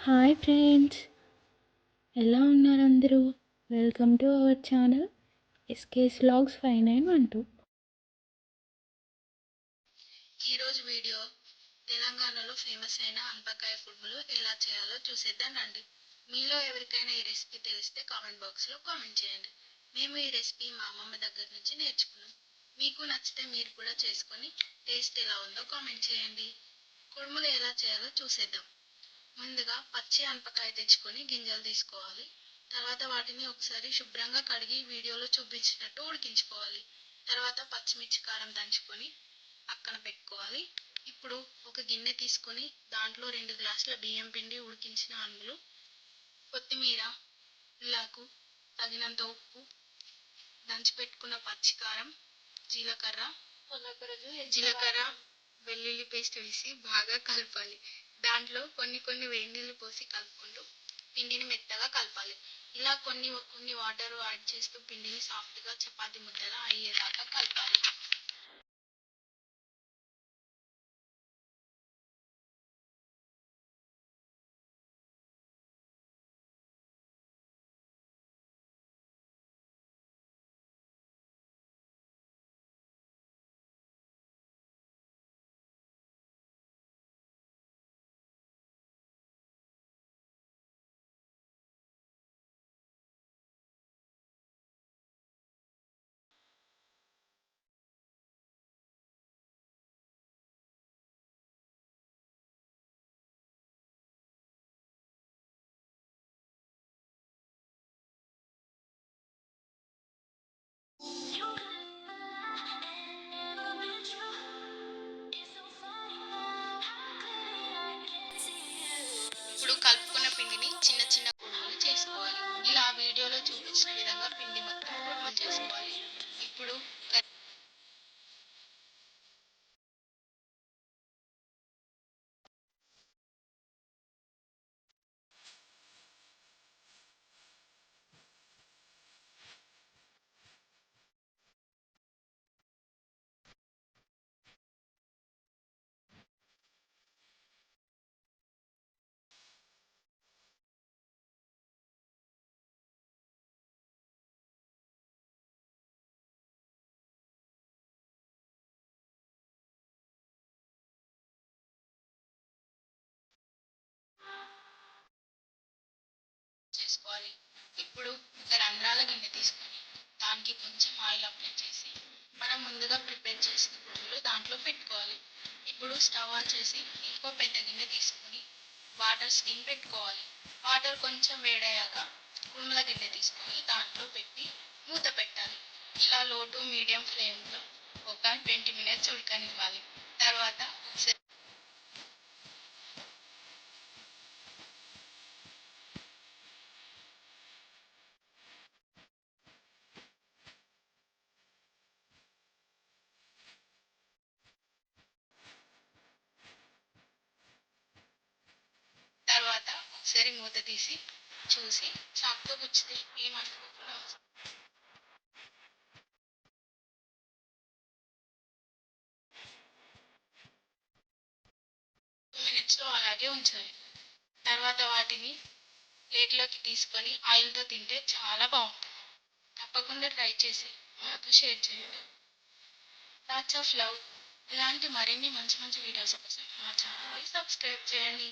Hi friends, ఎలా ఉన్నారు అందరూ? Welcome to our channel SK's vlogs 5912. ఈరోజు వీడియో తెలంగాణలో ఫేమస్ అయిన అనపకాయ కుడుములు ఎలా చేయాలో చూసేద్దాం రండి. మీలో ఎవరికైనా ఈ రెసిపీ తెలిస్తే కామెంట్ బాక్స్లో కామెంట్ చేయండి. మేము ఈ రెసిపీ మా అమ్మమ్మ దగ్గర నుంచి నేర్చుకున్నాం. మీకు నచ్చితే మీరు కూడా చేసుకొని టేస్ట్ ఎలా ఉందో కామెంట్ చేయండి. కుడుములు ఎలా చేయాలో చూసేద్దాం. ముందుగా పచ్చి అనపకాయ తెచ్చుకొని గింజలు తీసుకోవాలి. తర్వాత వాటిని ఒకసారి శుభ్రంగా కడిగి వీడియోలో చూపించినట్టు ఉడికించుకోవాలి. తర్వాత పచ్చిమిర్చి కారం దంచుకొని పక్కన పెట్టుకోవాలి. ఇప్పుడు ఒక గిన్నె తీసుకొని దాంట్లో 2 గ్లాసుల బియ్యం పిండి, ఉడికించిన అందులో కొత్తిమీర, ఇలాకు, తగినంత ఉప్పు, దంచి పెట్టుకున్న పచ్చికారం, జీలకర్ర, జీలకర్ర వెల్లుల్లి పేస్ట్ వేసి బాగా కలపాలి. దాంట్లో కొన్ని వేడి నీళ్ళు పోసి కలుపుకుంటూ పిండిని మెత్తగా కలపాలి. ఇలా కొన్ని వాటర్ యాడ్ చేస్తూ పిండిని సాఫ్ట్గా చపాతి ముద్దలా అయ్యేదాకా కలపాలి. ఇప్పుడు కలుపుకున్న పిండిని చిన్న చిన్న కుడుములు చేసుకోవాలి. ఇలా వీడియోలో చూపించిన విధంగా పిండి మొత్తం కుడుములు చేసుకోవాలి. ఇప్పుడు చేసుకోవాలి. ఇప్పుడు ఒక రంధ్రాల గిన్నె తీసుకొని దానికి కొంచెం ఆయిల్ అప్లై చేసి మనం ముందుగా ప్రిపేర్ చేసిన కుడుములు దాంట్లో పెట్టుకోవాలి. ఇప్పుడు స్టవ్ ఆన్ చేసి ఇంకో పెద్ద గిన్నె తీసుకొని వాటర్ స్టీమ్ పెట్టుకోవాలి. వాటర్ కొంచెం వేడయ్యాక కుడుముల గిన్నె తీసుకొని దాంట్లో పెట్టి మూత పెట్టాలి. ఇలా లో టు మీడియం ఫ్లేమ్లో ఒక 20 మినిట్స్ ఉడకనివ్వాలి. తర్వాత ఒకసారి మూత తీసి చూసి చాకుతో గుచ్చితే ఏమనుకోకుండా మినిట్స్లో అలాగే ఉంచాలి. తర్వాత వాటిని ప్లేట్లోకి తీసుకొని ఆయిల్తో తింటే చాలా బాగుంటుంది. తప్పకుండా ట్రై చేసి మాతో షేర్ చేయండి. Lots of love. ఇలాంటి మరిన్ని మంచి మంచి వీడియోస్ కోసం మా ఛానల్ని సబ్స్క్రైబ్ చేయండి.